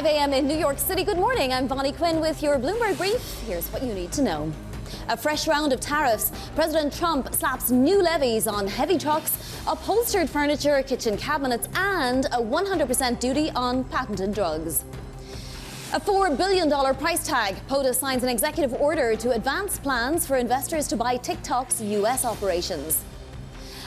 5 a.m. in New York City. Good morning. I'm Bonnie Quinn with your Bloomberg Brief. Here's what you need to know. A fresh round of tariffs. President Trump slaps new levies on heavy trucks, upholstered furniture, kitchen cabinets, and a 100% duty on patented drugs. A $4 billion price tag. POTUS signs an executive order to advance plans for investors to buy TikTok's U.S. operations.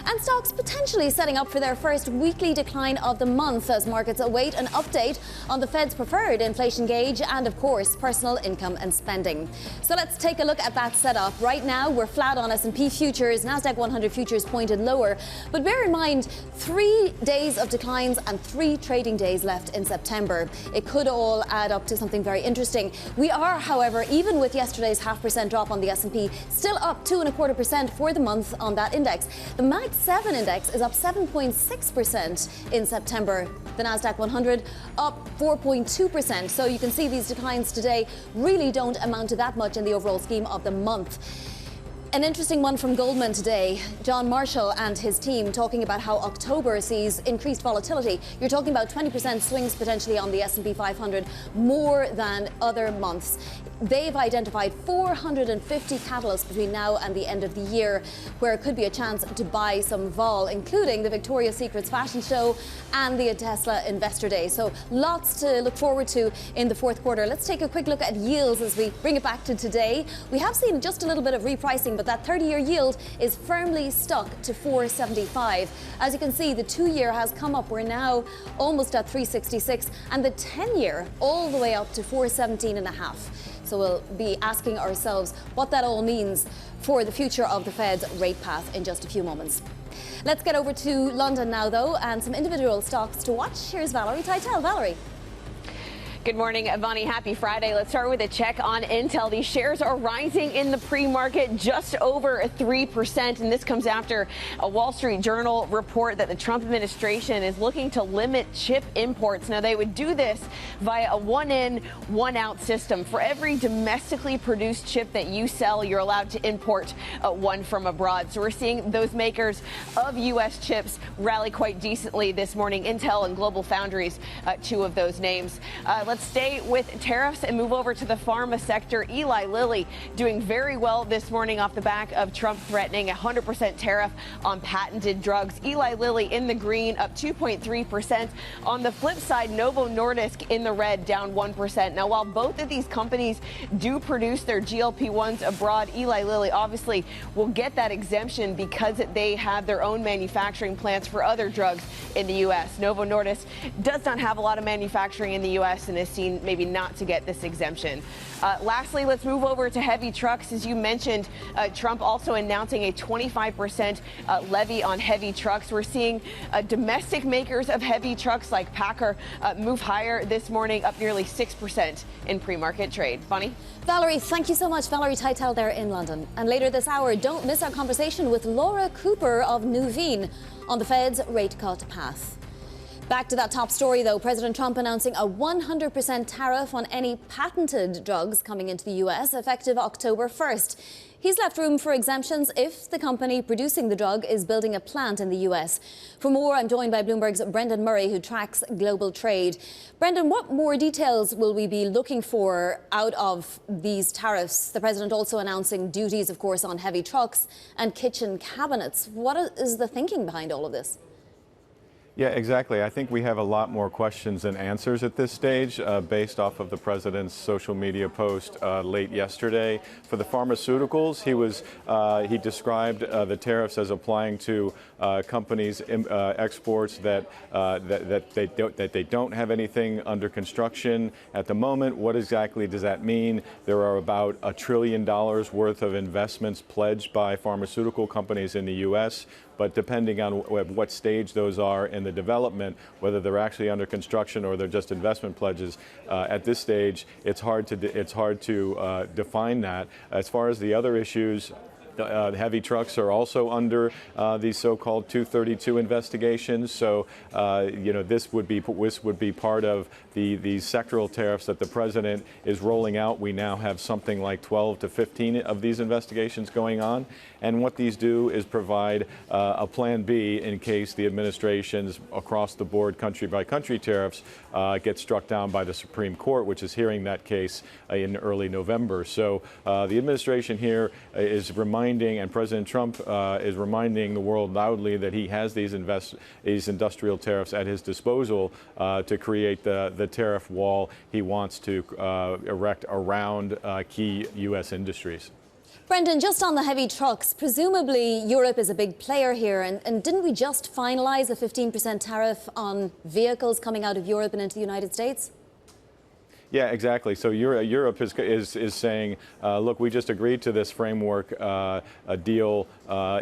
And stocks potentially setting up for their first weekly decline of the month as markets await an update on the Fed's preferred inflation gauge and, of course, personal income and spending. So let's take a look at that setup. Right now, we're flat on S&P futures. Nasdaq 100 futures pointed lower. But bear in mind, 3 days of declines and 3 trading days left in September. It could all add up to something very interesting. We are, however, even with yesterday's 0.5% drop on the S&P, still up 2.25% for the month on that index. The Max 7 index is up 7.6% in September. The Nasdaq 100 up 4.2%. So you can see these declines today really don't amount to that much in the overall scheme of the month. An interesting one from Goldman today. John Marshall and his team talking about how October sees increased volatility. You're talking about 20% swings potentially on the S&P 500, more than other months. They've identified 450 catalysts between now and the end of the year where it could be a chance to buy some vol, including the Victoria's Secret's fashion show and the Tesla Investor Day. So lots to look forward to in the fourth quarter. Let's take a quick look at yields as we bring it back to today. We have seen just a little bit of repricing, but that 30-year yield is firmly stuck to 4.75. As you can see, the 2-year has come up. We're now almost at 3.66, and the 10-year all the way up to 4.17.5. So we'll be asking ourselves what that all means for the future of the Fed's rate path in just a few moments. Let's get over to London now, though, and some individual stocks to watch. Here's Valerie Teitel. Valerie. Good morning, Bonnie. Happy Friday. Let's start with a check on Intel. These shares are rising in the pre-market just over 3%, and this comes after a Wall Street Journal report that the Trump administration is looking to limit chip imports. Now, they would do this via a one-in, one-out system. For every domestically produced chip that you sell, you're allowed to import one from abroad. So we're seeing those makers of U.S. chips rally quite decently this morning. Intel and Global Foundries, two of those names. Let's stay with tariffs and move over to the pharma sector. Eli Lilly doing very well this morning off the back of Trump threatening a 100% tariff on patented drugs. Eli Lilly in the green, up 2.3%. On the flip side, Novo Nordisk in the red, down 1%. Now, while both of these companies do produce their GLP-1s abroad, Eli Lilly obviously will get that exemption because they have their own manufacturing plants for other drugs in the U.S. Novo Nordisk does not have a lot of manufacturing in the U.S. and is seen maybe not to get this exemption. Lastly, let's move over to heavy trucks. As you mentioned, Trump also announcing a 25% levy on heavy trucks. We're seeing domestic makers of heavy trucks like Packer move higher this morning, up nearly 6% in pre-market trade. Bonnie? Valerie, thank you so much. Valerie Teitel there in London. And later this hour, don't miss our conversation with Laura Cooper of Nuveen on the Fed's rate cut path. Back to that top story, though. President Trump announcing a 100% tariff on any patented drugs coming into the U.S. effective October 1st. He's left room for exemptions if the company producing the drug is building a plant in the U.S. For more, I'm joined by Bloomberg's Brendan Murray, who tracks global trade. Brendan, what more details will we be looking for out of these tariffs? The president also announcing duties, of course, on heavy trucks and kitchen cabinets. What is the thinking behind all of this? Yeah, exactly. I think we have a lot more questions than answers at this stage based off of the president's social media post late yesterday. For the pharmaceuticals, he described the tariffs as applying to companies' exports that they don't have anything under construction at the moment. What exactly does that mean? There are about $1 trillion worth of investments pledged by pharmaceutical companies in the U.S., but depending on what stage those are in the development, whether they're actually under construction or they're just investment pledges, at this stage, it's hard to define that. As far as the other issues, Heavy trucks are also under these so-called 232 investigations. So, this would be part of these sectoral tariffs that the president is rolling out. We now have something like 12 to 15 of these investigations going on. And what these do is provide a plan B in case the administration's across-the-board, country-by-country tariffs get struck down by the Supreme Court, which is hearing that case in early November. So the administration here is reminding, and President Trump is reminding the world loudly that he has these industrial tariffs at his disposal to create the tariff wall he wants to erect around key U.S. industries. Brendan, just on the heavy trucks, presumably Europe is a big player here, and didn't we just finalise a 15% tariff on vehicles coming out of Europe and into the United States? Yeah, exactly. So Europe is saying, look, we just agreed to this framework deal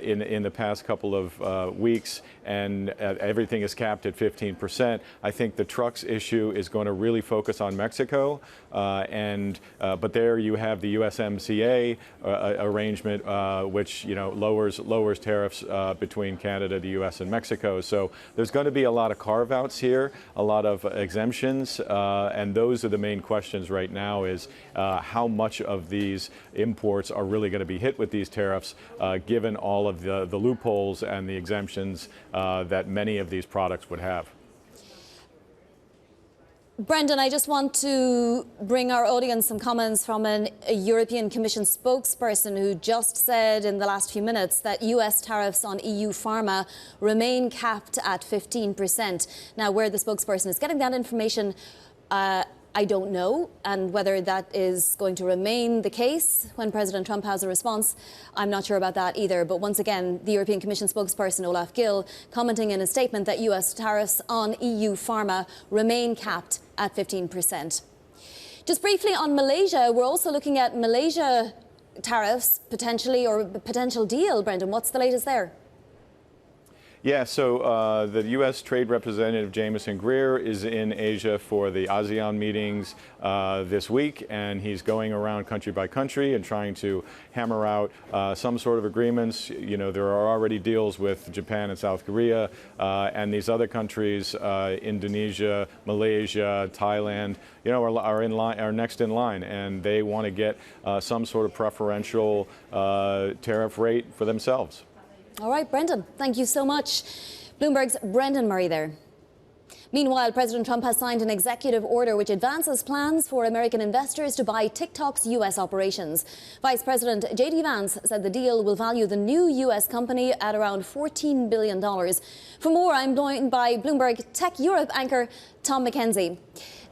in the past couple of weeks, and everything is capped at 15%. I think the trucks issue is going to really focus on Mexico, but there you have the USMCA arrangement, which lowers tariffs between Canada, the U.S., and Mexico. So there's going to be a lot of carve-outs here, a lot of exemptions, and those are the main questions right now is how much of these imports are really going to be hit with these tariffs, given all of the loopholes and the exemptions that many of these products would have. Brendan, I just want to bring our audience some comments from a European Commission spokesperson who just said in the last few minutes that US tariffs on EU pharma remain capped at 15%. Now, where the spokesperson is getting that information, I don't know, and whether that is going to remain the case when President Trump has a response, I'm not sure about that either. But once again, the European Commission spokesperson Olaf Gill commenting in a statement that US tariffs on EU pharma remain capped at 15%. Just briefly on Malaysia, we're also looking at Malaysia tariffs potentially, or a potential deal. Brendan, what's the latest there? Yeah, so the U.S. Trade Representative Jamieson Greer is in Asia for the ASEAN meetings this week, and he's going around country by country and trying to hammer out some sort of agreements. There are already deals with Japan and South Korea, and these other countries, Indonesia, Malaysia, Thailand, are next in line, and they want to get some sort of preferential tariff rate for themselves. All right, Brendan, thank you so much. Bloomberg's Brendan Murray there. Meanwhile, President Trump has signed an executive order which advances plans for American investors to buy TikTok's U.S. operations. Vice President J.D. Vance said the deal will value the new U.S. company at around $14 billion. For more, I'm joined by Bloomberg Tech Europe anchor Tom McKenzie.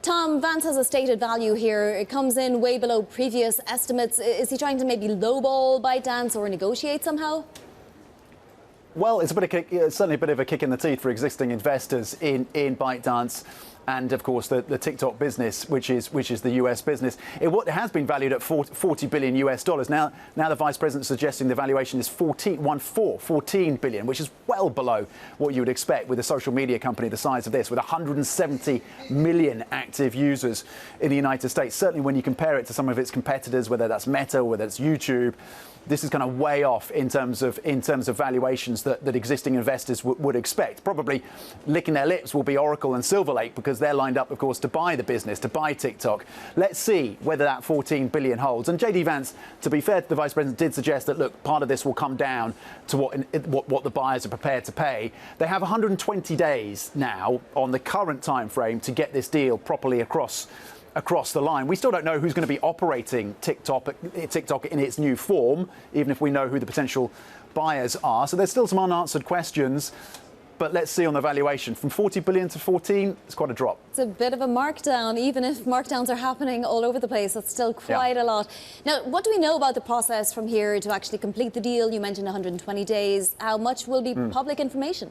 Tom, Vance has a stated value here. It comes in way below previous estimates. Is he trying to maybe lowball ByteDance or negotiate somehow? Well, it's certainly a bit of a kick in the teeth for existing investors in ByteDance, and of course the TikTok business, which is the US business. It has been valued at $40 billion US dollars. Now the vice president is suggesting the valuation is 14 billion, which is well below what you would expect with a social media company the size of this, with 170 million active users in the United States. Certainly when you compare it to some of its competitors, whether that's Meta or whether it's YouTube, this is kind of way off in terms of valuations that existing investors would expect. Probably licking their lips will be Oracle and Silver Lake, because they're lined up, of course, to buy the business, to buy TikTok. Let's see whether that 14 billion holds. And J.D. Vance, to be fair to the vice president, did suggest that, look, part of this will come down to what the buyers are prepared to pay. They have 120 days now on the current time frame to get this deal properly across the line. We still don't know who's going to be operating TikTok in its new form, even if we know who the potential buyers are. So there's still some unanswered questions. But let's see on the valuation. From 40 billion to 14, it's quite a drop. It's a bit of a markdown. Even if markdowns are happening all over the place, it's still quite a lot. Now, what do we know about the process from here to actually complete the deal? You mentioned 120 days. How much will be public information?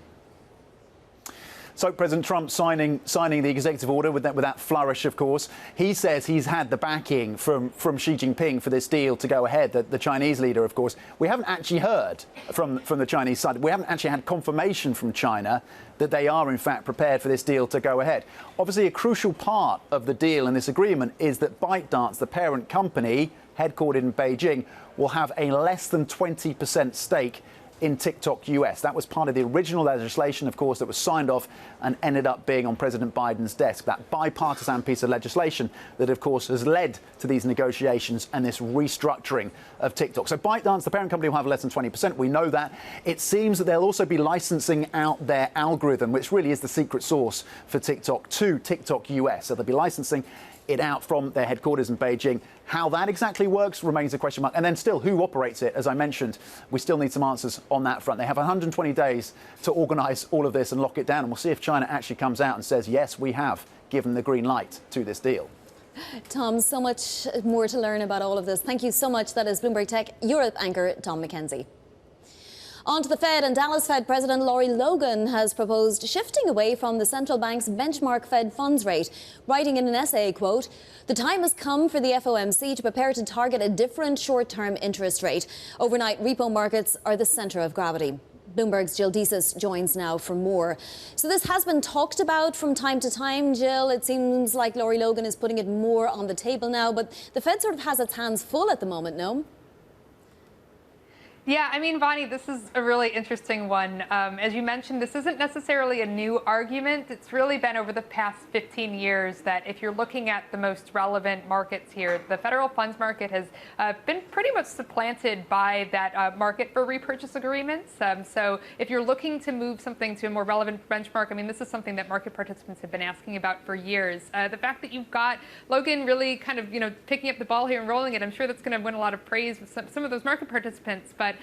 So President Trump signing the executive order with that flourish, of course. He says he's had the backing from Xi Jinping for this deal to go ahead, the Chinese leader, of course. We haven't actually heard from the Chinese side. We haven't actually had confirmation from China that they are, in fact, prepared for this deal to go ahead. Obviously, a crucial part of the deal and this agreement is that ByteDance, the parent company, headquartered in Beijing, will have a less than 20% stake in TikTok US. That was part of the original legislation, of course, that was signed off and ended up being on President Biden's desk. That bipartisan piece of legislation that, of course, has led to these negotiations and this restructuring of TikTok. So ByteDance, the parent company, will have less than 20%. We know that. It seems that they'll also be licensing out their algorithm, which really is the secret sauce for TikTok, to TikTok US. So they'll be licensing it out from their headquarters in Beijing. How that exactly works remains a question mark. And then still, who operates it? As I mentioned, we still need some answers on that front. They have 120 days to organise all of this and lock it down. And we'll see if China actually comes out and says, yes, we have given the green light to this deal. Tom, so much more to learn about all of this. Thank you so much. That is Bloomberg Tech Europe anchor Tom McKenzie. On to the Fed, and Dallas Fed President Lori Logan has proposed shifting away from the central bank's benchmark Fed funds rate, writing in an essay, quote, "The time has come for the FOMC to prepare to target a different short-term interest rate. Overnight repo markets are the centre of gravity." Bloomberg's Jill Desus joins now for more. So this has been talked about from time to time, Jill. It seems like Lori Logan is putting it more on the table now, but the Fed sort of has its hands full at the moment, no? Yeah, I mean, Bonnie, this is a really interesting one. As you mentioned, this isn't necessarily a new argument. It's really been over the past 15 years that if you're looking at the most relevant markets here, the federal funds market has been pretty much supplanted by that market for repurchase agreements. So if you're looking to move something to a more relevant benchmark, I mean, this is something that market participants have been asking about for years. The fact that you've got Logan really kind of, picking up the ball here and rolling it, I'm sure that's going to win a lot of praise with some of those market participants. But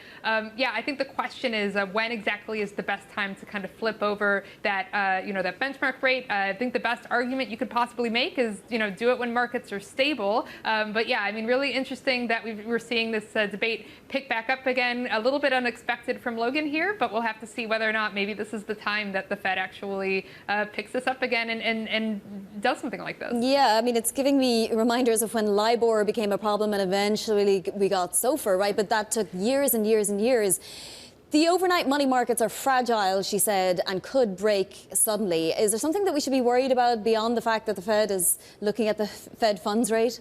yeah, I think the question is when exactly is the best time to kind of flip over that, that benchmark rate. I think the best argument you could possibly make is, do it when markets are stable. But yeah, I mean, really interesting that we're seeing this debate pick back up again. A little bit unexpected from Logan here, but we'll have to see whether or not maybe this is the time that the Fed actually picks this up again and does something like this. Yeah, I mean, it's giving me reminders of when LIBOR became a problem and eventually we got SOFR, right? But that took years and years and years. The overnight money markets are fragile, she said, and could break suddenly. Is there something that we should be worried about beyond the fact that the Fed is looking at the Fed funds rate?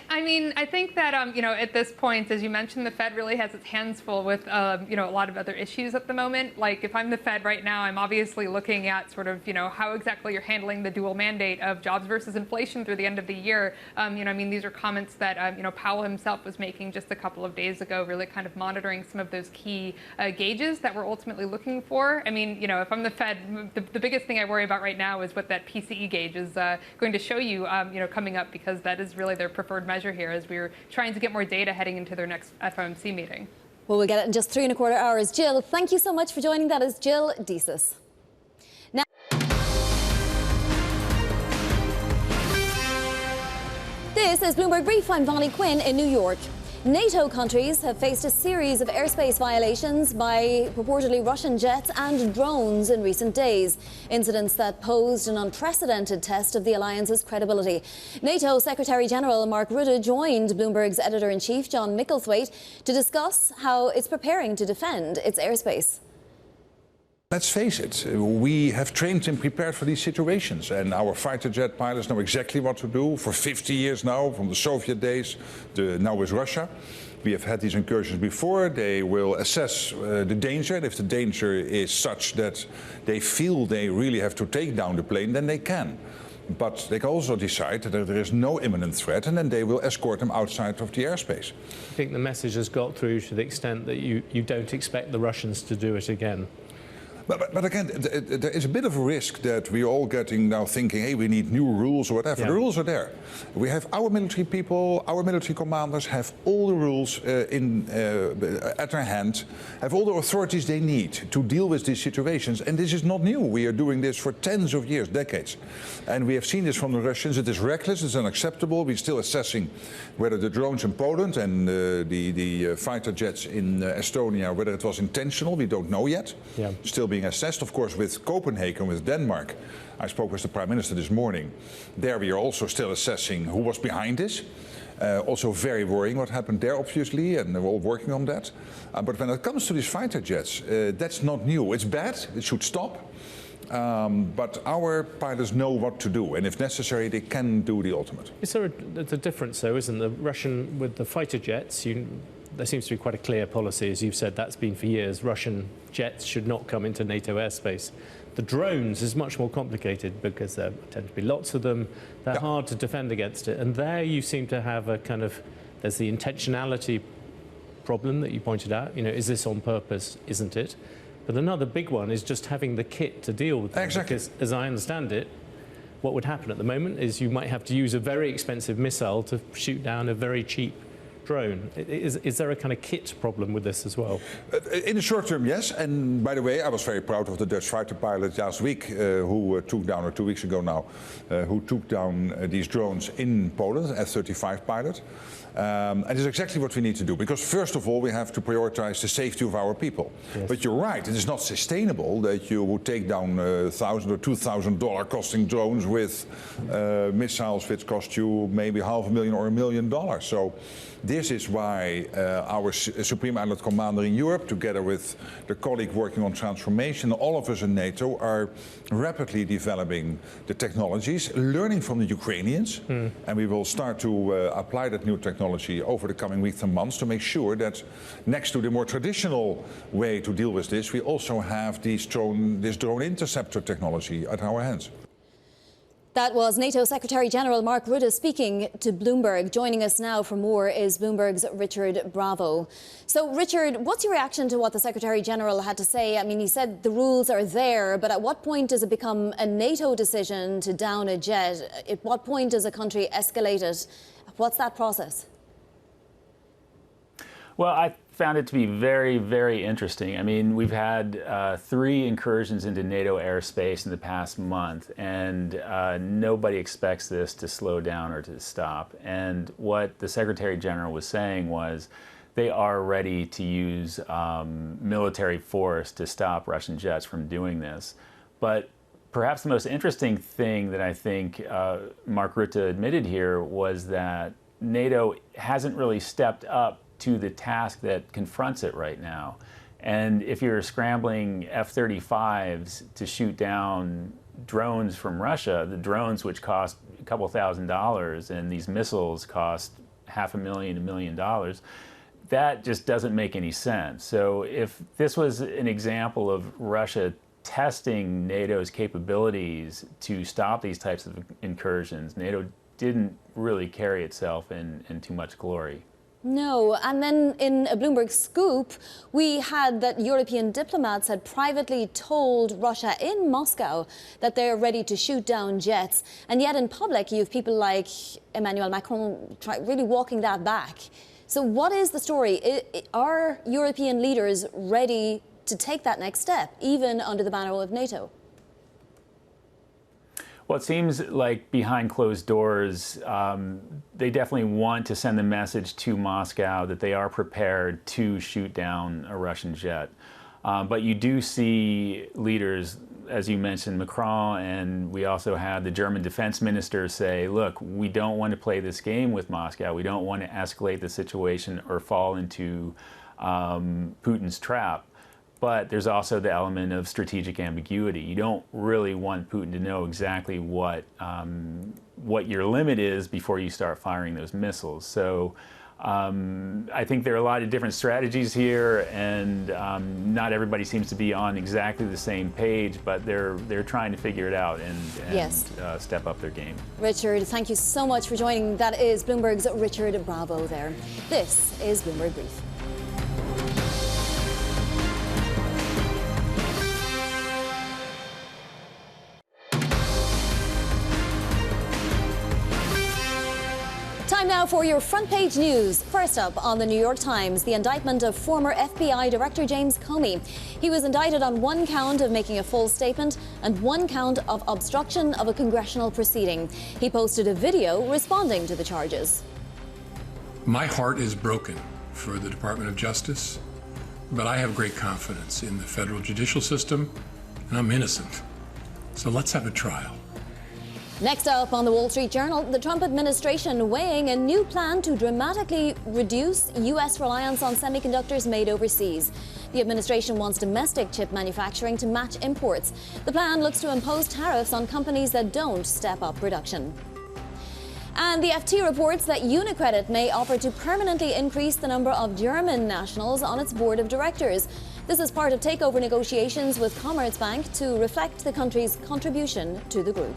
I mean, I think that, at this point, as you mentioned, the Fed really has its hands full with, a lot of other issues at the moment. Like, if I'm the Fed right now, I'm obviously looking at sort of, how exactly you're handling the dual mandate of jobs versus inflation through the end of the year. I mean, these are comments that, Powell himself was making just a couple of days ago, really kind of monitoring some of those key gauges that we're ultimately looking for. I mean, if I'm the Fed, the biggest thing I worry about right now is what that PCE gauge is going to show you, coming up, because that is really their preferred measure here as we're trying to get more data heading into their next FOMC meeting. Well, we'll get it in just 3¼ hours. Jill, thank you so much for joining. That is Jill Desus. Now, this is Bloomberg Brief. I'm Bonnie Quinn in New York. NATO countries have faced a series of airspace violations by purportedly Russian jets and drones in recent days, incidents that posed an unprecedented test of the alliance's credibility. NATO Secretary General Mark Rutte joined Bloomberg's editor-in-chief John Micklethwaite to discuss how it's preparing to defend its airspace. Let's face it, we have trained and prepared for these situations, and our fighter jet pilots know exactly what to do for 50 years now, from the Soviet days to now with Russia. We have had these incursions before. They will assess the danger, and if the danger is such that they feel they really have to take down the plane, then they can. But they can also decide that there is no imminent threat, and then they will escort them outside of the airspace. I think the message has got through to the extent that you don't expect the Russians to do it again. But again, there is a bit of a risk that we're all getting now thinking, hey, we need new rules or whatever. Yeah. The rules are there. We have our military people, our military commanders have all the rules at their hand, have all the authorities they need to deal with these situations. And this is not new. We are doing this for tens of years, decades. And we have seen this from the Russians. It is reckless, it's unacceptable. We're still assessing whether the drones in Poland and the fighter jets in Estonia, whether it was intentional. We don't know yet. Yeah. Still being assessed. Of course, with Copenhagen, with Denmark, I spoke with the Prime Minister this morning. There we are also still assessing who was behind this. Also very worrying what happened there, obviously, and we're all working on that. But when it comes to these fighter jets, that's not new. It's bad. It should stop. But our pilots know what to do, and if necessary, they can do the ultimate. Is there a difference, though, isn't there? Russian, with the fighter jets, there seems to be quite a clear policy, as you've said, that's been for years. Russian jets should not come into NATO airspace. The drones is much more complicated because there tend to be lots of them. They're hard to defend against it. And there you seem to have a kind of, there's the intentionality problem that you pointed out. Is this on purpose? Isn't it? But another big one is just having the kit to deal with them. Exactly. Because, as I understand it, what would happen at the moment is you might have to use a very expensive missile to shoot down a very cheap drone. Is there a kind of kit problem with this as well? In the short term, yes. And by the way, I was very proud of the Dutch fighter pilot last week who took down, or 2 weeks ago now, who took down these drones in Poland, F-35 pilot. And it's exactly what we need to do, because first of all, we have to prioritize the safety of our people. Yes. But you're right, it is not sustainable that you would take down $1,000 or $2,000 costing drones with missiles which cost you maybe $500,000 or $1 million. So this is why our Supreme Allied Commander in Europe, together with the colleague working on transformation, all of us in NATO are rapidly developing the technologies, learning from the Ukrainians, and we will start to apply that new technology over the coming weeks and months to make sure that next to the more traditional way to deal with this, we also have this drone interceptor technology at our hands. That was NATO Secretary General Mark Rutte speaking to Bloomberg. Joining us now for more is Bloomberg's Richard Bravo. So, Richard, what's your reaction to what the Secretary General had to say? I mean, he said the rules are there, but at what point does it become a NATO decision to down a jet? At what point does a country escalate it? What's that process? Well, I found it to be very, very interesting. I mean, we've had 3 incursions into NATO airspace in the past month, and nobody expects this to slow down or to stop. And what the Secretary General was saying was they are ready to use military force to stop Russian jets from doing this. But perhaps the most interesting thing that I think Mark Rutte admitted here was that NATO hasn't really stepped up to the task that confronts it right now. And if you're scrambling F-35s to shoot down drones from Russia, the drones which cost a couple $1,000 and these missiles cost $500,000, $1 million, that just doesn't make any sense. So if this was an example of Russia testing NATO's capabilities to stop these types of incursions, NATO didn't really carry itself in too much glory. No, and then in a Bloomberg scoop, we had that European diplomats had privately told Russia in Moscow that they're ready to shoot down jets. And yet in public, you have people like Emmanuel Macron really walking that back. So what is the story? Are European leaders ready to take that next step, even under the banner of NATO? Well, it seems like behind closed doors, they definitely want to send the message to Moscow that they are prepared to shoot down a Russian jet. But you do see leaders, as you mentioned, Macron, and we also had the German defense minister say, look, we don't want to play this game with Moscow. We don't want to escalate the situation or fall into Putin's trap. But there's also the element of strategic ambiguity. You don't really want Putin to know exactly what your limit is before you start firing those missiles. So I think there are a lot of different strategies here, and not everybody seems to be on exactly the same page, but they're trying to figure it out and yes. Step up their game. Richard, thank you so much for joining. That is Bloomberg's Richard Bravo there. This is Bloomberg Brief. Time now for your front page news. First up on the New York Times, the indictment of former FBI Director James Comey. He was indicted on 1 count of making a false statement and 1 count of obstruction of a congressional proceeding. He posted a video responding to the charges. My heart is broken for the Department of Justice, But I have great confidence in the federal judicial system, and I'm innocent. So let's have a trial. Next up on the Wall Street Journal, the Trump administration weighing a new plan to dramatically reduce U.S. reliance on semiconductors made overseas. The administration wants domestic chip manufacturing to match imports. The plan looks to impose tariffs on companies that don't step up production. And the FT reports that UniCredit may offer to permanently increase the number of German nationals on its board of directors. This is part of takeover negotiations with Commerzbank to reflect the country's contribution to the group.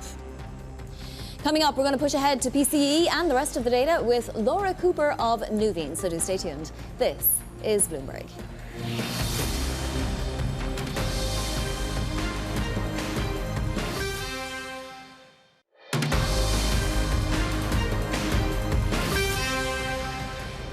Coming up, we're going to push ahead to PCE and the rest of the data with Laura Cooper of Nuveen, so do stay tuned. This is Bloomberg.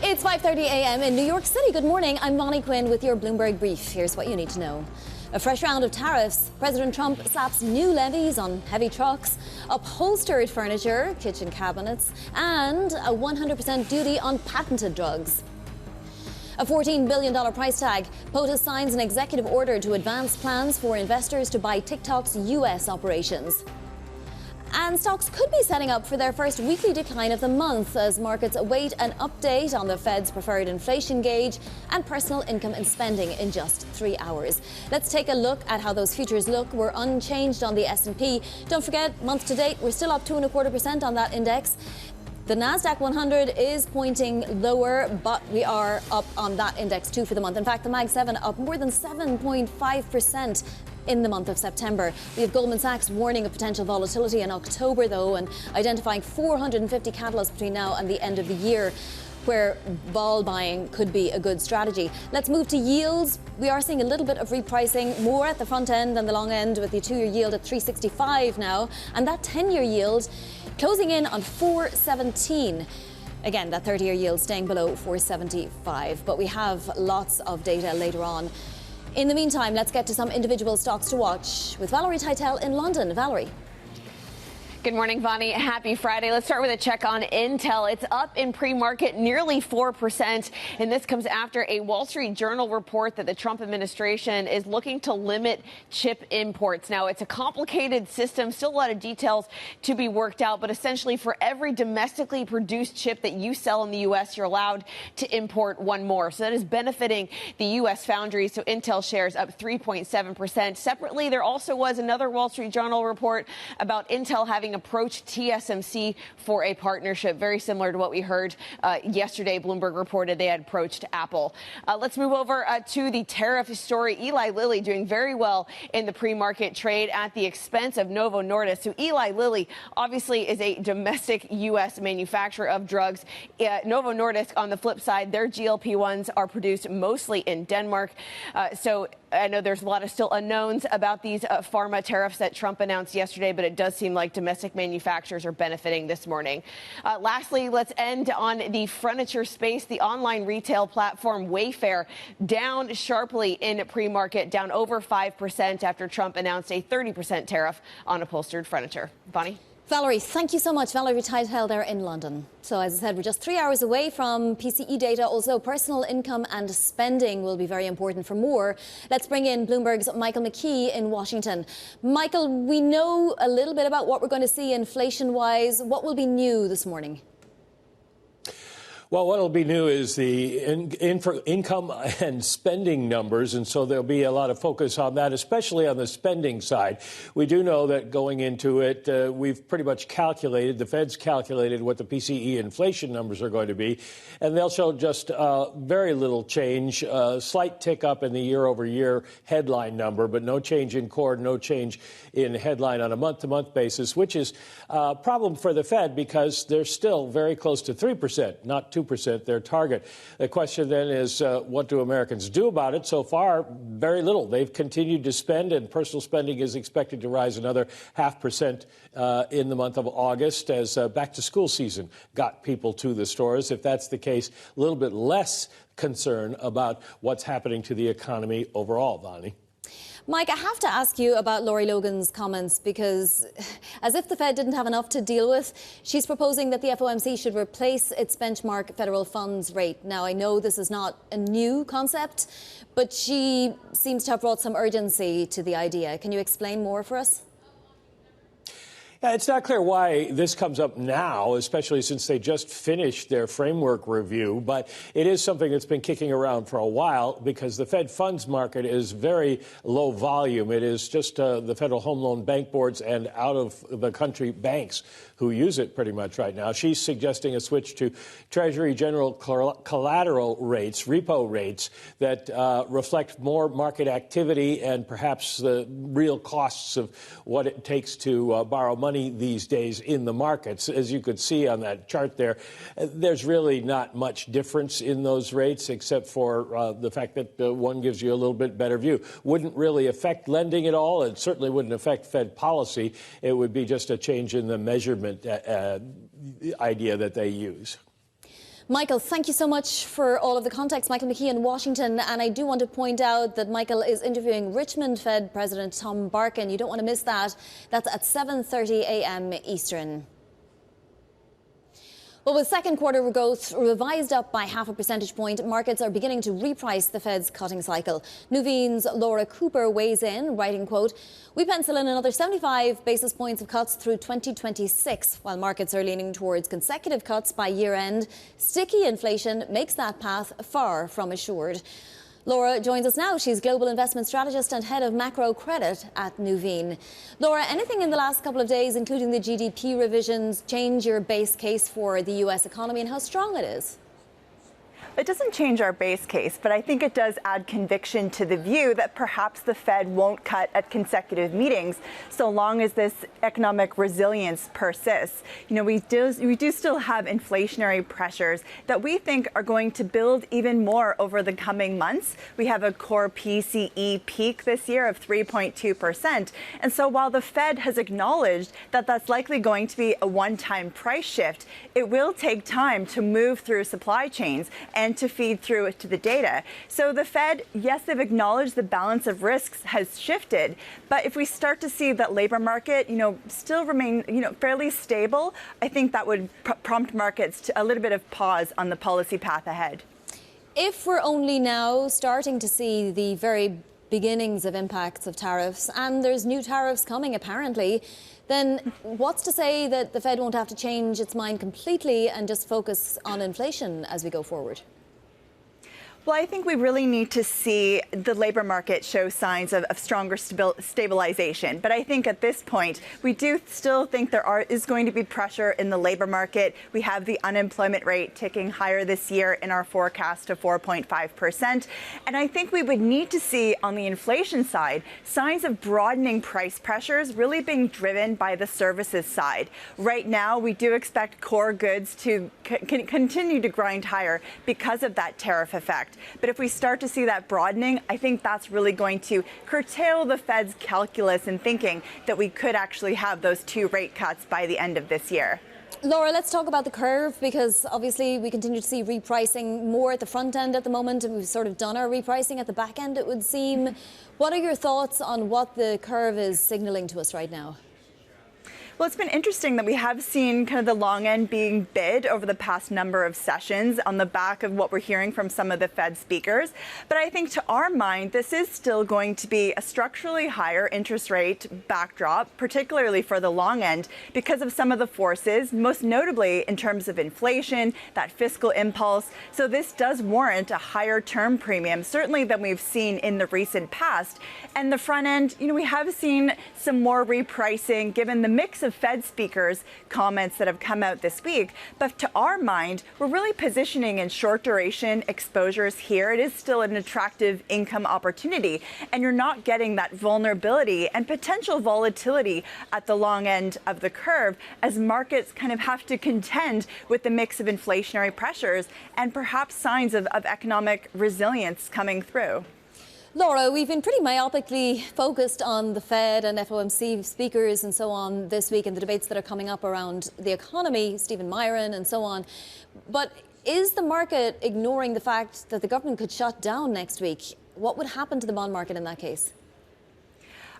It's 5:30 a.m. in New York City. Good morning. I'm Bonnie Quinn with your Bloomberg Brief. Here's what you need to know. A fresh round of tariffs. President Trump slaps new levies on heavy trucks, upholstered furniture, kitchen cabinets, and a 100% duty on patented drugs. A $14 billion price tag. POTUS signs an executive order to advance plans for investors to buy TikTok's U.S. operations. And stocks could be setting up for their first weekly decline of the month as markets await an update on the Fed's preferred inflation gauge and personal income and spending in just 3 hours. Let's take a look at how those futures look. We're unchanged on the S&P. Don't forget, month to date, we're still up 2.25% on that index. The Nasdaq 100 is pointing lower, but we are up on that index too for the month. In fact, the Mag 7 up more than 7.5% in the month of September. We have Goldman Sachs warning of potential volatility in October, though, and identifying 450 catalysts between now and the end of the year where vol buying could be a good strategy. Let's move to yields. We are seeing a little bit of repricing, more at the front end than the long end, with the 2-year yield at 3.65 now, and that 10-year yield closing in on 4.17. Again, that 30-year yield staying below 4.75, but we have lots of data later on. In the meantime, let's get to some individual stocks to watch with Valerie Teitel in London. Valerie. Good morning, Bonnie. Happy Friday. Let's start with a check on Intel. It's up in pre-market nearly 4%, and this comes after a Wall Street Journal report that the Trump administration is looking to limit chip imports. Now, it's a complicated system, still a lot of details to be worked out, but essentially for every domestically produced chip that you sell in the U.S., you're allowed to import one more. So that is benefiting the U.S. foundries. So Intel shares up 3.7%. Separately, there also was another Wall Street Journal report about Intel having approached TSMC for a partnership, very similar to what we heard yesterday. Bloomberg reported they had approached Apple. Let's move over to the tariff story. Eli Lilly doing very well in the pre-market trade at the expense of Novo Nordisk. So Eli Lilly obviously is a domestic U.S. manufacturer of drugs. Novo Nordisk, on the flip side, their GLP-1s are produced mostly in Denmark. So I know there's a lot of still unknowns about these pharma tariffs that Trump announced yesterday, but it does seem like domestic manufacturers are benefiting this morning. Lastly, let's end on the furniture space. The online retail platform Wayfair down sharply in pre-market, down over 5% after Trump announced a 30% tariff on upholstered furniture. Bonnie? Valerie, thank you so much. Valerie Teitel there in London. So as I said, we're just 3 hours away from PCE data. Also, personal income and spending will be very important for more. Let's bring in Bloomberg's Michael McKee in Washington. Michael, we know a little bit about what we're going to see inflation-wise. What will be new this morning? Well, what will be new is the income and spending numbers, and so there'll be a lot of focus on that, especially on the spending side. We do know that going into it, we've pretty much calculated, the Fed's calculated what the PCE inflation numbers are going to be, and they'll show just very little change, slight tick up in the year-over-year headline number, but no change in core, no change in headline on a month-to-month basis, which is a problem for the Fed because they're still very close to 3%, not 2%, their target. The question then is, what do Americans do about it? So far, very little. They've continued to spend, and personal spending is expected to rise another 0.5% in the month of August as back-to-school season got people to the stores. If that's the case, a little bit less concern about what's happening to the economy overall, Bonnie. Mike, I have to ask you about Lori Logan's comments because, as if the Fed didn't have enough to deal with, she's proposing that the FOMC should replace its benchmark federal funds rate. Now, I know this is not a new concept, but she seems to have brought some urgency to the idea. Can you explain more for us? Yeah, it's not clear why this comes up now, especially since they just finished their framework review. But it is something that's been kicking around for a while because the Fed funds market is very low volume. It is just the Federal Home Loan Bank boards and out of the country banks who use it pretty much right now. She's suggesting a switch to Treasury General collateral rates, repo rates, that reflect more market activity and perhaps the real costs of what it takes to borrow money these days in the markets. As you could see on that chart there, there's really not much difference in those rates except for the fact that one gives you a little bit better view. Wouldn't really affect lending at all. It certainly wouldn't affect Fed policy. It would be just a change in the measurement idea that they use. Michael, thank you so much for all of the context. Michael McKee in Washington. And I do want to point out that Michael is interviewing Richmond Fed President Tom Barkin. You don't want to miss that. That's at 7:30 a.m. Eastern. Well, with second quarter growth revised up by 0.5 percentage point, markets are beginning to reprice the Fed's cutting cycle. Nuveen's Laura Cooper weighs in, writing, quote, "We pencil in another 75 basis points of cuts through 2026, while markets are leaning towards consecutive cuts by year end. Sticky inflation makes that path far from assured." Laura joins us now. She's Global Investment Strategist and Head of Macro Credit at Nuveen. Laura, anything in the last couple of days, including the GDP revisions, change your base case for the US economy and how strong it is? It doesn't change our base case, but I think it does add conviction to the view that perhaps the Fed won't cut at consecutive meetings so long as this economic resilience persists. You know, we do still have inflationary pressures that we think are going to build even more over the coming months. We have a core PCE peak this year of 3.2%. And so while the Fed has acknowledged that that's likely going to be a one-time price shift, it will take time to move through supply chains and to feed through to the data. So the Fed, yes, they've acknowledged the balance of risks has shifted, but if we start to see that labor market, still remain, fairly stable, I think that would prompt markets to a little bit of pause on the policy path ahead. If we're only now starting to see the very beginnings of impacts of tariffs, and there's new tariffs coming apparently, then what's to say that the Fed won't have to change its mind completely and just focus on inflation as we go forward? Well, I think we really need to see the labor market show signs of stronger stabilization. But I think at this point, we do still think there is going to be pressure in the labor market. We have the unemployment rate ticking higher this year in our forecast of 4.5%. And I think we would need to see on the inflation side signs of broadening price pressures really being driven by the services side. Right now, we do expect core goods to continue to grind higher because of that tariff effect. But if we start to see that broadening, I think that's really going to curtail the Fed's calculus in thinking that we could actually have those 2 rate cuts by the end of this year. Laura, let's talk about the curve, because obviously we continue to see repricing more at the front end at the moment, and we've sort of done our repricing at the back end, it would seem. What are your thoughts on what the curve is signaling to us right now? Well, it's been interesting that we have seen kind of the long end being bid over the past number of sessions on the back of what we're hearing from some of the Fed speakers. But I think to our mind, this is still going to be a structurally higher interest rate backdrop, particularly for the long end, because of some of the forces, most notably in terms of inflation, that fiscal impulse. So this does warrant a higher term premium, certainly than we've seen in the recent past. And the front end, we have seen some more repricing given the mix of Fed speakers' comments that have come out this week. But to our mind, we're really positioning in short duration exposures here. It is still an attractive income opportunity, and you're not getting that vulnerability and potential volatility at the long end of the curve as markets kind of have to contend with the mix of inflationary pressures and perhaps signs of economic resilience coming through. Laura, we've been pretty myopically focused on the Fed and FOMC speakers and so on this week and the debates that are coming up around the economy, Stephen Myron and so on. But is the market ignoring the fact that the government could shut down next week? What would happen to the bond market in that case?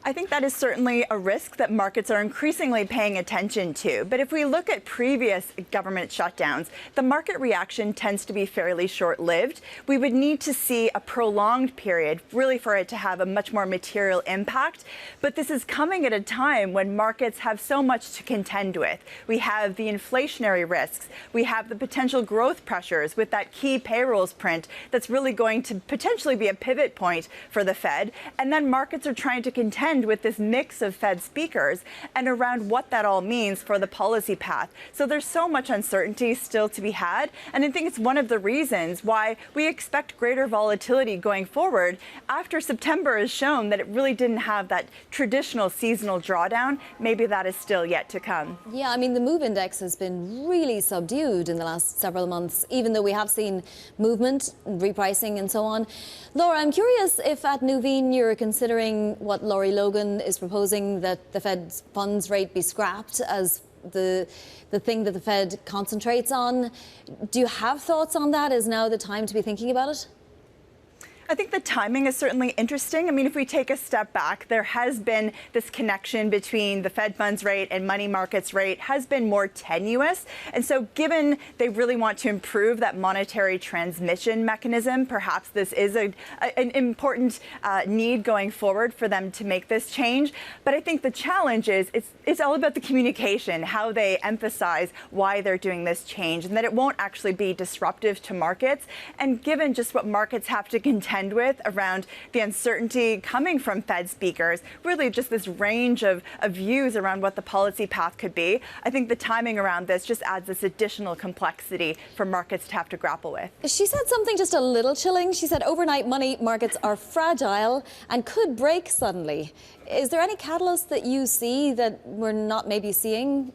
I think that is certainly a risk that markets are increasingly paying attention to. But if we look at previous government shutdowns, the market reaction tends to be fairly short-lived. We would need to see a prolonged period really for it to have a much more material impact. But this is coming at a time when markets have so much to contend with. We have the inflationary risks. We have the potential growth pressures with that key payrolls print that's really going to potentially be a pivot point for the Fed. And then markets are trying to contend with this mix of Fed speakers and around what that all means for the policy path. So there's so much uncertainty still to be had. And I think it's one of the reasons why we expect greater volatility going forward after September has shown that it really didn't have that traditional seasonal drawdown. Maybe that is still yet to come. Yeah, I mean, the move index has been really subdued in the last several months, even though we have seen movement, repricing and so on. Laura, I'm curious if at Nuveen you're considering what Laurie Logan is proposing, that the Fed's funds rate be scrapped as the thing that the Fed concentrates on. Do you have thoughts on that? Is now the time to be thinking about it? I think the timing is certainly interesting. I mean, if we take a step back, there has been this connection between the Fed funds rate and money markets rate has been more tenuous. And so given they really want to improve that monetary transmission mechanism, perhaps this is an important need going forward for them to make this change. But I think the challenge is it's all about the communication, how they emphasize why they're doing this change, and that it won't actually be disruptive to markets. And given just what markets have to contend with around the uncertainty coming from Fed speakers, really just this range of views around what the policy path could be, I think the timing around this just adds this additional complexity for markets to have to grapple with. She said something just a little chilling. She said overnight money markets are fragile and could break suddenly. Is there any catalyst that you see that we're not maybe seeing?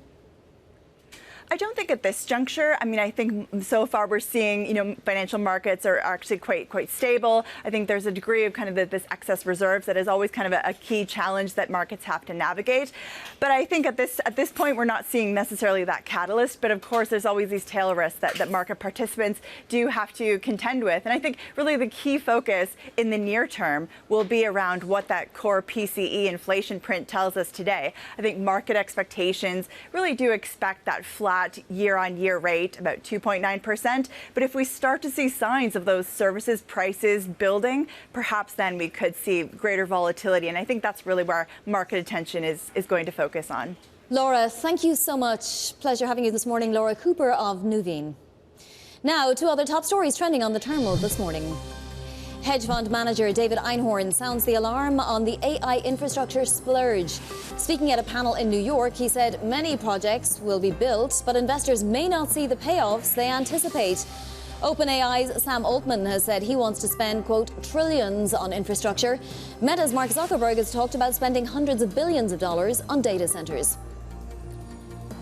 I don't think at this juncture. I mean, I think so far we're seeing, financial markets are actually quite stable. I think there's a degree of kind of this excess reserves that is always kind of a key challenge that markets have to navigate. But I think at this point we're not seeing necessarily that catalyst. But of course, there's always these tail risks that market participants do have to contend with. And I think really the key focus in the near term will be around what that core PCE inflation print tells us today. I think market expectations really do expect that flat year-on-year rate, about 2.9%. But if we start to see signs of those services prices building, perhaps then we could see greater volatility. And I think that's really where market attention is going to focus on. Laura, thank you so much. Pleasure having you this morning. Laura Cooper of Nuveen. Now, two other top stories trending on the terminal this morning. Hedge fund manager David Einhorn sounds the alarm on the AI infrastructure splurge. Speaking at a panel in New York, he said many projects will be built, but investors may not see the payoffs they anticipate. OpenAI's Sam Altman has said he wants to spend, quote, trillions on infrastructure. Meta's Mark Zuckerberg has talked about spending hundreds of billions of dollars on data centers.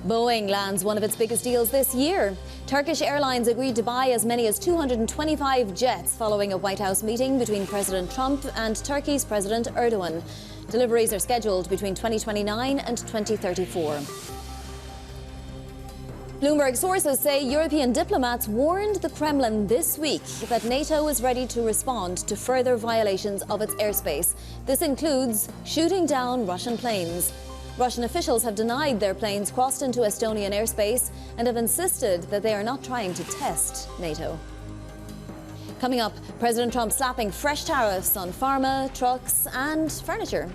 Boeing lands one of its biggest deals this year. Turkish Airlines agreed to buy as many as 225 jets following a White House meeting between President Trump and Turkey's President Erdogan. Deliveries are scheduled between 2029 and 2034. Bloomberg sources say European diplomats warned the Kremlin this week that NATO is ready to respond to further violations of its airspace. This includes shooting down Russian planes. Russian officials have denied their planes crossed into Estonian airspace and have insisted that they are not trying to test NATO. Coming up, President Trump slapping fresh tariffs on pharma, trucks and furniture.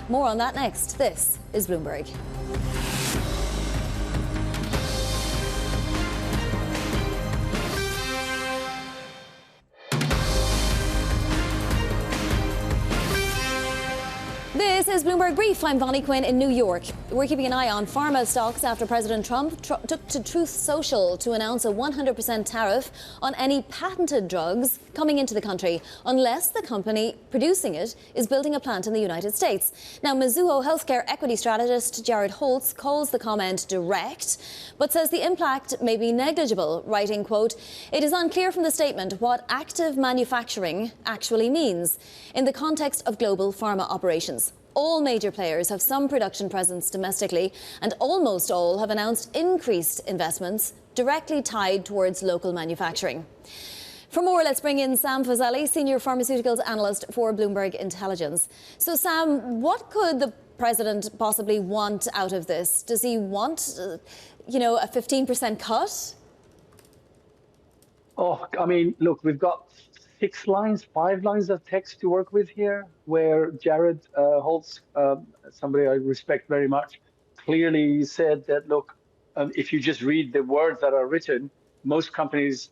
More on that next. This is Bloomberg. This is Bloomberg Brief. I'm Bonnie Quinn in New York. We're keeping an eye on pharma stocks after President Trump took to Truth Social to announce a 100% tariff on any patented drugs coming into the country, unless the company producing it is building a plant in the United States. Now, Mizuho healthcare equity strategist Jared Holtz calls the comment direct, but says the impact may be negligible, writing, quote, "It is unclear from the statement what active manufacturing actually means in the context of global pharma operations. All major players have some production presence domestically, and almost all have announced increased investments directly tied towards local manufacturing." For more, let's bring in Sam Fazeli, Senior Pharmaceuticals Analyst for Bloomberg Intelligence. So, Sam, what could the president possibly want out of this? Does he want, a 15% cut? Oh, I mean, look, we've got 5 lines of text to work with here, where Jared Holtz, somebody I respect very much, clearly said that, look, if you just read the words that are written, most companies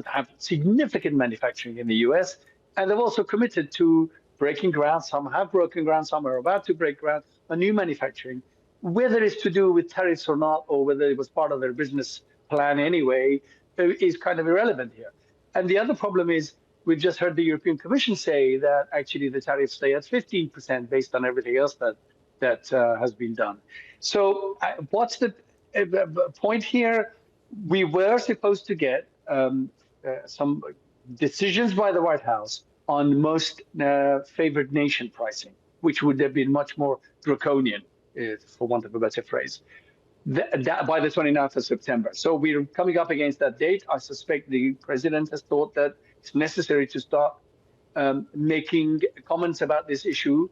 have significant manufacturing in the US, and they've also committed to breaking ground. Some have broken ground, some are about to break ground on new manufacturing. Whether it's to do with tariffs or not, or whether it was part of their business plan anyway, is kind of irrelevant here. And the other problem is, we've just heard the European Commission say that actually the tariffs stay at 15% based on everything else that has been done. So what's the point here? We were supposed to get some decisions by the White House on most favored nation pricing, which would have been much more draconian, for want of a better phrase, that by the 29th of September. So we're coming up against that date. I suspect the president has thought that it's necessary to start making comments about this issue.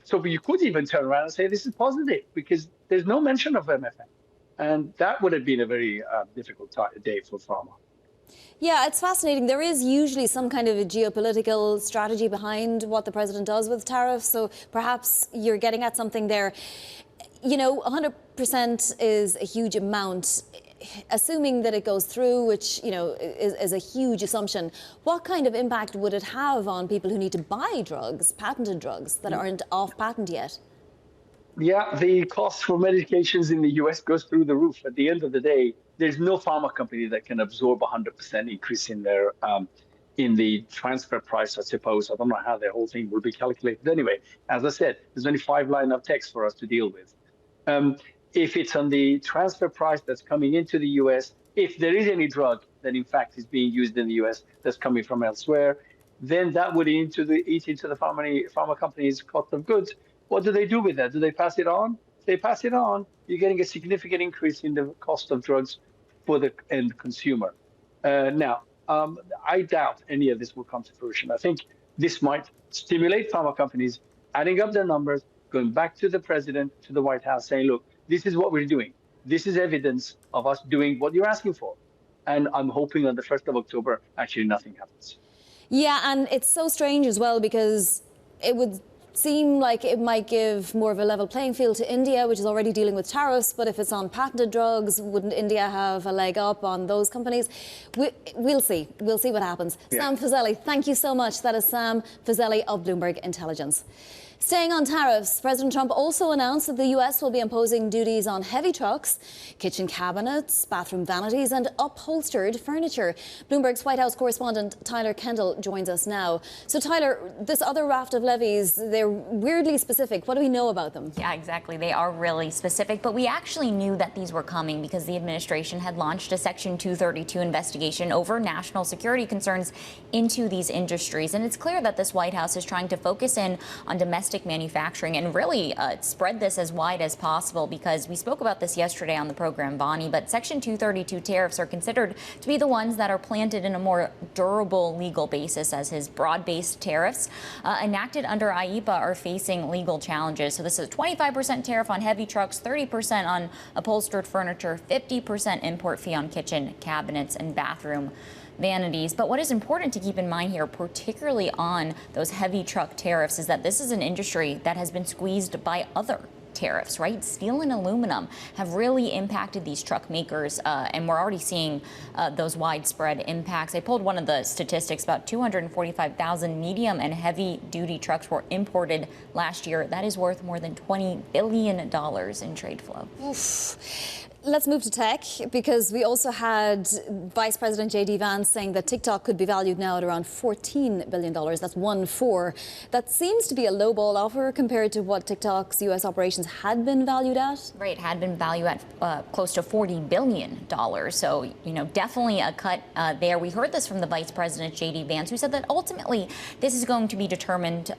So you could even turn around and say this is positive, because there's no mention of MFN. And that would have been a very difficult day for pharma. Yeah, it's fascinating. There is usually some kind of a geopolitical strategy behind what the president does with tariffs. So perhaps you're getting at something there. 100% is a huge amount. Assuming that it goes through, which, is a huge assumption, what kind of impact would it have on people who need to buy drugs, patented drugs, that aren't off patent yet? Yeah, the cost for medications in the US goes through the roof. At the end of the day, there's no pharma company that can absorb 100% increase in their in the transfer price, I suppose. I don't know how the whole thing will be calculated. Anyway, as I said, there's only 5 lines of text for us to deal with. If it's on the transfer price that's coming into the US, if there is any drug that in fact is being used in the US that's coming from elsewhere, then that would eat into the pharma company's cost of goods. What do they do with that? Do they pass it on? If they pass it on, you're getting a significant increase in the cost of drugs for the end consumer. Now, I doubt any of this will come to fruition. I think this might stimulate pharma companies adding up their numbers, going back to the president, to the White House, saying, look, this is what we're doing. This is evidence of us doing what you're asking for. And I'm hoping on the 1st of October, actually nothing happens. Yeah, and it's so strange as well, because it would seem like it might give more of a level playing field to India, which is already dealing with tariffs. But if it's on patented drugs, wouldn't India have a leg up on those companies? We'll see. We'll see what happens. Yeah. Sam Fazeli, thank you so much. That is Sam Fazeli of Bloomberg Intelligence. Staying on tariffs, President Trump also announced that the US will be imposing duties on heavy trucks, kitchen cabinets, bathroom vanities and upholstered furniture. Bloomberg's White House correspondent Tyler Kendall joins us now. So Tyler, this other raft of levies, they're weirdly specific. What do we know about them? Yeah, exactly. They are really specific, but we actually knew that these were coming because the administration had launched a Section 232 investigation over national security concerns into these industries. And it's clear that this White House is trying to focus in on domestic manufacturing and really spread this as wide as possible, because we spoke about this yesterday on the program, Bonnie, but Section 232 tariffs are considered to be the ones that are planted in a more durable legal basis, as his broad-based tariffs enacted under IEEPA are facing legal challenges. So this is a 25% tariff on heavy trucks, 30% on upholstered furniture, 50% import fee on kitchen cabinets and bathroom vanities. But what is important to keep in mind here, particularly on those heavy truck tariffs, is that this is an industry that has been squeezed by other tariffs, right? Steel and aluminum have really impacted these truck makers, and we're already seeing those widespread impacts. I pulled one of the statistics. About 245,000 medium and heavy duty trucks were imported last year. That is worth more than $20 billion in trade flow. Oof. Let's move to tech, because we also had Vice President J.D. Vance saying that TikTok could be valued now at around $14 billion. That's 1-4. That seems to be a lowball offer compared to what TikTok's U.S. operations had been valued at. Right, had been valued at close to $40 billion. So, definitely a cut there. We heard this from the Vice President J.D. Vance, who said that ultimately this is going to be determined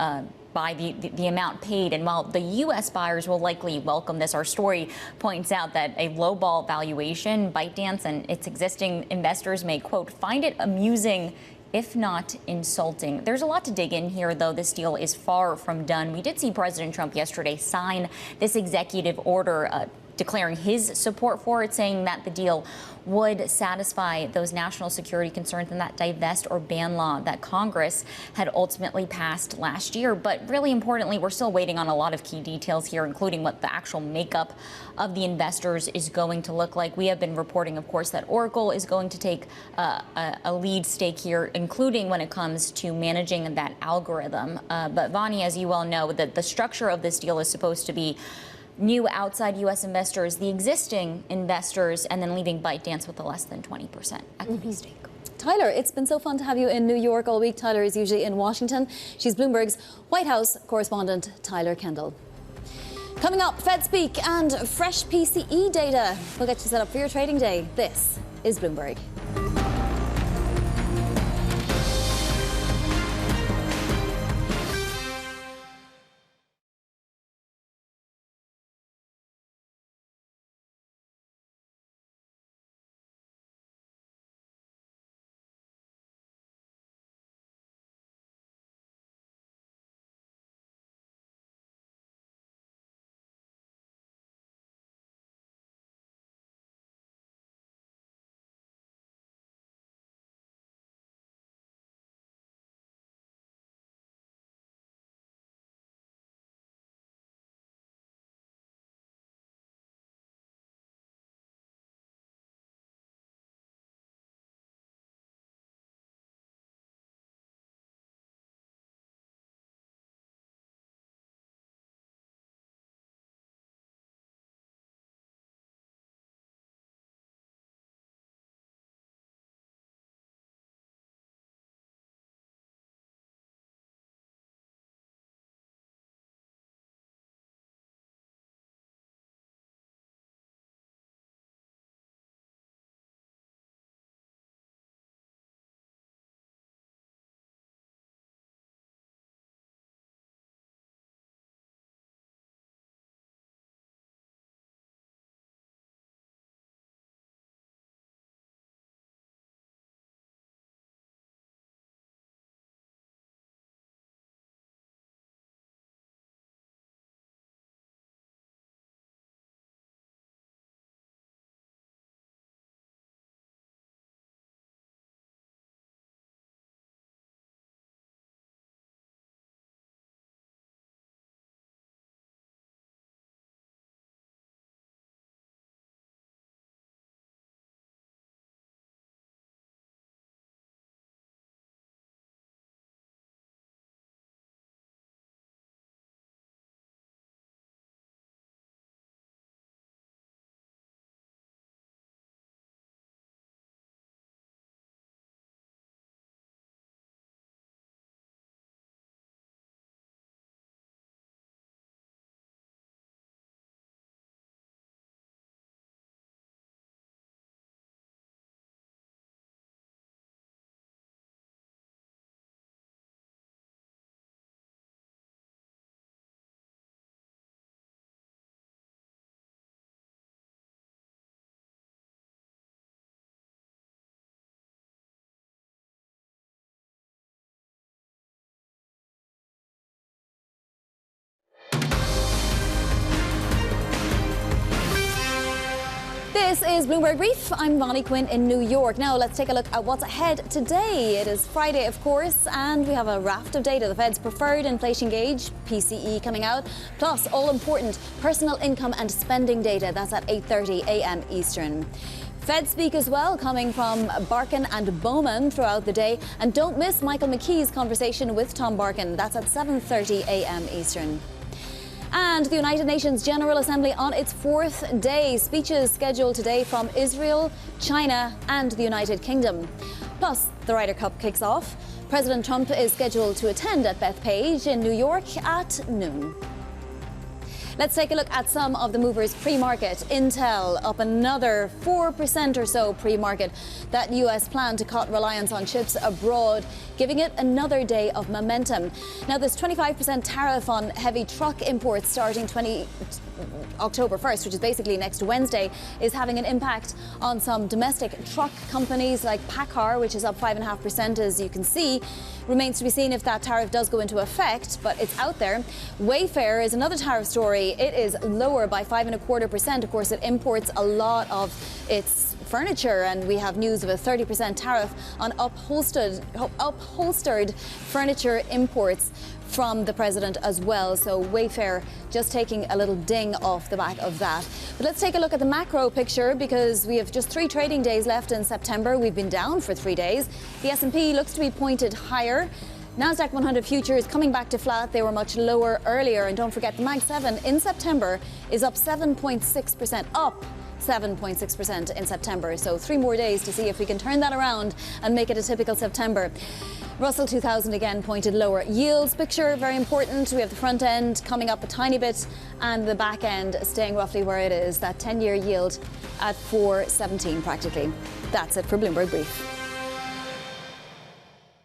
by the amount paid. And while the U.S. buyers will likely welcome this, our story points out that a lowball valuation, ByteDance and its existing investors may, quote, find it amusing if not insulting. There's a lot to dig in here, though. This deal is far from done. We did see President Trump yesterday sign this executive order declaring his support for it, saying that the deal would satisfy those national security concerns and that divest or ban law that Congress had ultimately passed last year. But really importantly, we're still waiting on a lot of key details here, including what the actual makeup of the investors is going to look like. We have been reporting, of course, that Oracle is going to take a lead stake here, including when it comes to managing that algorithm. But Vani, as you well know, that the structure of this deal is supposed to be new outside U.S. investors, the existing investors, and then leaving ByteDance with a less than 20% equity stake. Tyler, it's been so fun to have you in New York all week. Tyler is usually in Washington. She's Bloomberg's White House correspondent, Tyler Kendall. Coming up, Fed speak and fresh PCE data. We'll get you set up for your trading day. This is Bloomberg. This is Bloomberg Brief. I'm Vani Quinn in New York. Now let's take a look at what's ahead today. It is Friday, of course, and we have a raft of data. The Fed's preferred inflation gauge, PCE, coming out, plus all important personal income and spending data. That's at 8:30 a.m. Eastern. Fed speak as well, coming from Barkin and Bowman throughout the day. And don't miss Michael McKee's conversation with Tom Barkin. That's at 7:30 a.m. Eastern. And the United Nations General Assembly on its fourth day. Speeches scheduled today from Israel, China and the United Kingdom. Plus, the Ryder Cup kicks off. President Trump is scheduled to attend at Bethpage in New York at noon. Let's take a look at some of the movers pre-market. Intel up another 4% or so pre-market. That US plan to cut reliance on chips abroad, giving it another day of momentum. Now, this 25% tariff on heavy truck imports starting October 1st, which is basically next Wednesday, is having an impact on some domestic truck companies like PACCAR, which is up 5.5%, as you can see. Remains to be seen if that tariff does go into effect, but it's out there. Wayfair is another tariff story. It is lower by 5.25%. Of course, it imports a lot of its furniture, and we have news of a 30% tariff on upholstered furniture imports from the president as well. So Wayfair just taking a little ding off the back of that. But let's take a look at the macro picture, because we have just 3 trading days left in September. We've been down for 3 days. The S&P looks to be pointed higher. Nasdaq 100 futures coming back to flat. They were much lower earlier. And don't forget, the Mag 7 in September is up 7.6%, up 7.6% in September. So 3 more days to see if we can turn that around and make it a typical September. Russell 2000 again pointed lower. Yields picture very important. We have the front end coming up a tiny bit and the back end staying roughly where it is. That 10-year yield at 4.17 practically. That's it for Bloomberg Brief.